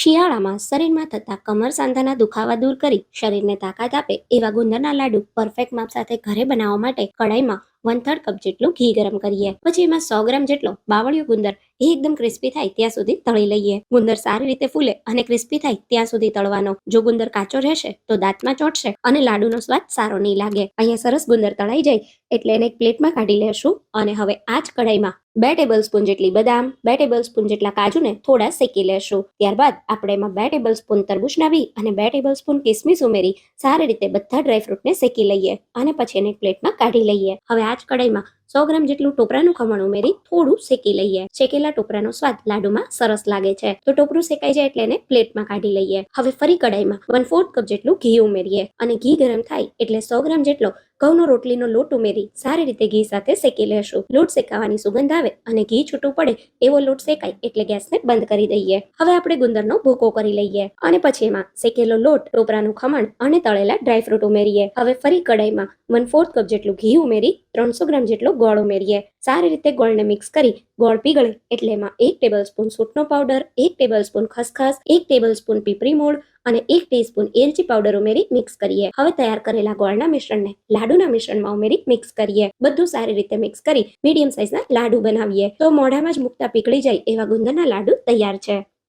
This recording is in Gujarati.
શિયાળામાં શરીરમાં થતા કમર સાંધાના દુખાવા દૂર કરી શરીરને તાકાત આપે એવા ગુંદરના લાડુ પરફેક્ટ માપ સાથે ઘરે બનાવવા માટે કડાઈમાં 1/3 કપ જેટલું ઘી ગરમ કરીએ. પછી એમાં 100 ગ્રામ જેટલો બાવળિયો ગુંદર એકદમ ક્રિસ્પી થાય ત્યાં સુધી તળી લઈએ. ગુંદર સારી રીતે ફૂલે અને ક્રિસ્પી થાય ત્યાં સુધી તળવાનો. જો ગુંદર કાચો રહેશે તો દાંતમાં ચોંટશે અને લાડુનો સ્વાદ સારો નહીં લાગે. અહીંયા સરસ ગુંદર તળાઈ જાય એટલે એને એક પ્લેટમાં કાઢી લેશું અને હવે આ જ કઢાઈમાં 2 ટેબલ સ્પૂન જેટલી બદામ, 2 ટેબલ સ્પૂન જેટલા કાજુને થોડા શેકી લેશું. ત્યારબાદ આપણે એમાં 2 ટેબલ સ્પૂન તરબૂચના બી અને 2 ટેબલ સ્પૂન કિસમિસ ઉમેરી સારી રીતે બધા ડ્રાયફ્રૂટને શેકી લઈએ અને પછી એને એક પ્લેટમાં કાઢી લઈએ. હવે આ જ કઢાઈમાં 100 ગ્રામ જેટલું ટોપરાનું ખમણ ઉમેરી થોડું શેકી લઈએ. શેકેલા ટોપરાનો સ્વાદ લાડુમાં સરસ લાગે છે. તો ટોપરું શેકાઈ જાય એટલે એને પ્લેટમાં કાઢી લઈએ. હવે ફરી કઢાઈમાં 1/4 કપ જેટલું ઘી ઉમેરીએ અને ઘી ગરમ થાય એટલે 100 ગ્રામ જેટલો ઘઉંનો રોટલીનો લોટ ઉમેરી સારી રીતે ઘી સાથે શેકી લેશું. લોટ શેકાવાની સુગંધ આવે અને ઘી છૂટું પડે એવો લોટ શેકાય એટલે ગેસને બંધ કરી દઈએ. હવે આપણે ગુંદરનો ભૂકો કરી લઈએ અને પછી એમાં શેકેલો લોટ, ટોપરાનું ખમણ અને તળેલા ડ્રાયફ્રૂટ ઉમેરીએ. હવે ફરી કઢાઈમાં 1/4 કપ જેટલું ઘી ઉમેરી 300 ગ્રામ જેટલો ગોળ ઉમેરીએ. સારી રીતે ગોળને મિક્સ કરી ગોળ પીગળે એટલે એમાં 1 ટેબલ સ્પૂન સૂંઠનો પાવડર, 1 ટેબલ સ્પૂન ખસખસ, 1 ટેબલ સ્પૂન પીપરી મૂળ અને 1 ટીસ્પૂન એલચી પાવડર ઉમેરી મિક્સ કરીએ. હવે તૈયાર કરેલા ગોળના મિશ્રણને લાડુના મિશ્રણમાં ઉમેરી મિક્સ કરીએ. બધું સારી રીતે મિક્સ કરી મીડિયમ સાઇઝના લાડુ બનાવીએ. તો મોઢામાં જ મુકતા પીગળી જાય એવા ગુંદરના લાડુ તૈયાર છે.